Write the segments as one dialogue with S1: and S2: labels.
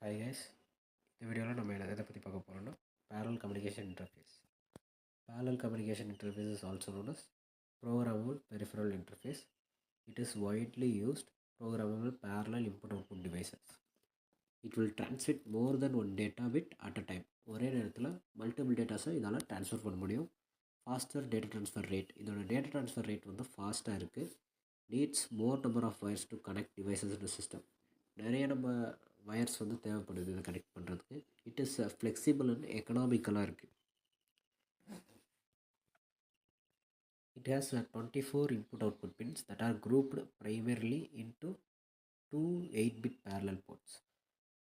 S1: Hi guys, இந்த வீடியோவில் நம்ம எதை பற்றி பார்க்க போகிறோம்னா parallel communication interface. Parallel communication interface is also known as programmable peripheral interface. It is widely used programmable parallel input-output devices. It will transmit more than one data bit at a time. ஒரே நேரத்தில் multiple டேட்டாஸை இதால் transfer பண்ண முடியும். Faster data transfer rate, இதோட data transfer rate வந்து ஃபாஸ்ட்டாக இருக்குது. Needs more number of wires to connect devices in system. நிறைய நம்ம வயர்ஸ் வந்து தேவைப்படுது இதை கனெக்ட் பண்ணுறதுக்கு. இட் இஸ் ஃப்ளெக்சிபிள் அண்ட் எக்கனாமிக்கலாக இருக்குது. It has 24 input-output pins that are grouped primarily into two 8-bit parallel ports.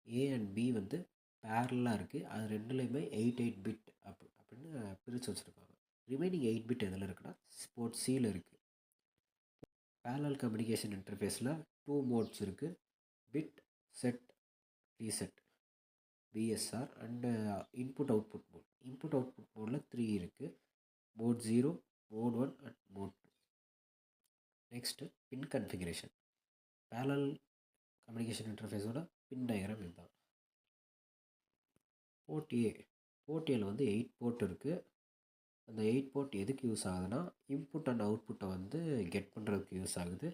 S1: A and B வந்து பேரலாக இருக்குது. அது ரெண்டுலேயுமே 8-8 பிட் அப்படின்னு பிரித்து வச்சுருக்காங்க. ரிமைனிங் 8 பிட் எதில் இருக்குன்னா போர்ட் சியில் இருக்குது. parallel communication இன்டர்ஃபேஸில் 2 மோட்ஸ் இருக்குது. Bit set reset BSR and input output mode. Input output மோடில் 3 இருக்குது. Mode 0, mode 1 and mode 2. Next pin configuration. parallel communication இன்டர்ஃபேஸோட பின் டயக்ராம் இதுதான். போர்ட் ஏ, போர்ட் ஏல வந்து 8 போர்ட் இருக்குது. அந்த 8 போர்ட் எதுக்கு யூஸ் ஆகுதுன்னா இன்புட் அண்ட் அவுட்புட்டை வந்து கெட் பண்ணுறதுக்கு யூஸ் ஆகுது.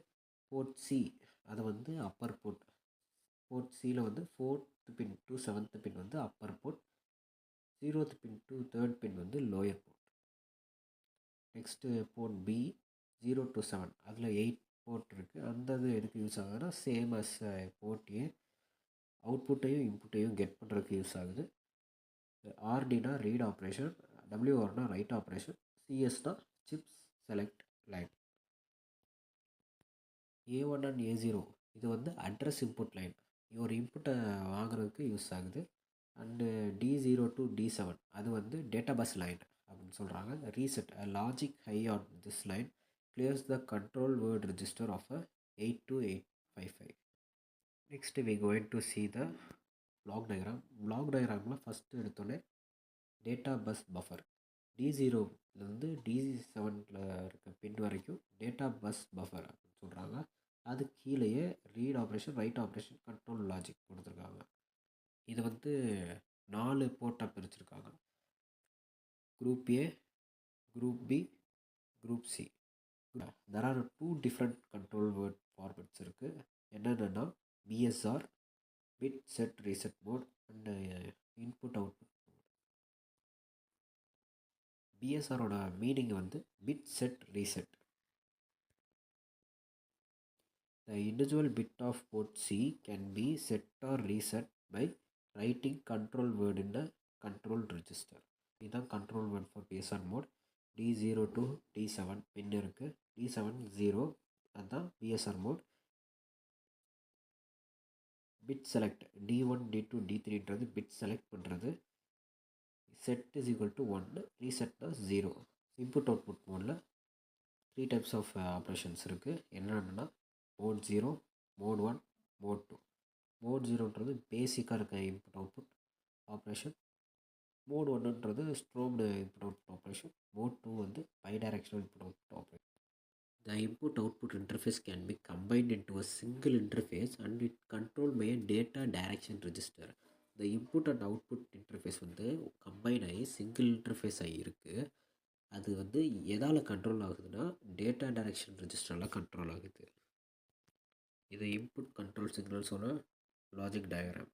S1: போர்ட் சி அது வந்து அப்பர் போர்ட். போர்ட் சியில் வந்து 4th been to 7th pin வந்து upper port, 0th pin to 3rd pin வந்து lower port. Next port P 0 to 7, அதில் 8 போர்ட் இருக்குது. அந்த இது எதுக்கு யூஸ் ஆகுதுன்னா சேம் அஸ் போர்ட் ஏ, அவுட்புட்டையும் இன்புட்டையும் கெட் பண்ணுறதுக்கு யூஸ் ஆகுது. ஆர்டினா ரீட் ஆப்ரேஷன், WRனா ரைட் ஆப்ரேஷன், சிஎஸ்னா chips select line. A1 and A0 இது வந்து அட்ரஸ் இன்புட் லைன், ஒரு இன்புட்டை வாங்குறதுக்கு யூஸ் ஆகுது. அண்டு D0 to D7 அது வந்து டேட்டா பஸ் லைன் அப்படின்னு சொல்கிறாங்க. Reset logic high on this line clears the control word register of 8 to 855. Next we going to see the block diagram. Block டயக்ராமில் first எடுத்தோடனே data bus buffer D0லேருந்து D7 இருக்க பின் வரைக்கும் data bus buffer அப்படின்னு சொல்கிறாங்க. அது கீழேயே read operation, write operation, control logic கொடுத்துருக்காங்க. இது வந்து 4 போர்ட்டாக பிரிச்சுருக்காங்க. Group A, group B, group C. There are 2 different control word formats இருக்குது. என்னென்னா BSR, bit set reset mode and input output mode. BSRோட மீனிங் வந்து bit set reset. The individual bit of port C can be set or reset by writing control word in the control register. இதுதான் control word for BSR mode. D0 to D7 பின் இருக்குது. D7 0 அதுதான் BSR mode. bit select D1 D2 D3ன்றது bit select பண்ணுறது. set is equal to 1, reset தான் 0. input output மோடில் 3 types of operations இருக்குது. என்னென்னா mode 0, mode 1, mode 2. Mode 0ன்றது பேசிக்காக இருக்க இன்புட் அவுட்புட் ஆப்ரேஷன். மோட் 1ன்றது strobed input output operation. Mode 2 வந்து bidirectional input output operation. The input output interface can be combined into a single interface and it controlled by a data direction register. The input and output interface வந்து combine ஆகி single interface ஆகி இருக்குது. அது வந்து எதால் control ஆகுதுன்னா data direction ரெஜிஸ்டரில் control ஆகுது. இது இன்புட் கண்ட்ரோல் சிக்னல்ஸோட லாஜிக் டயக்ராம்.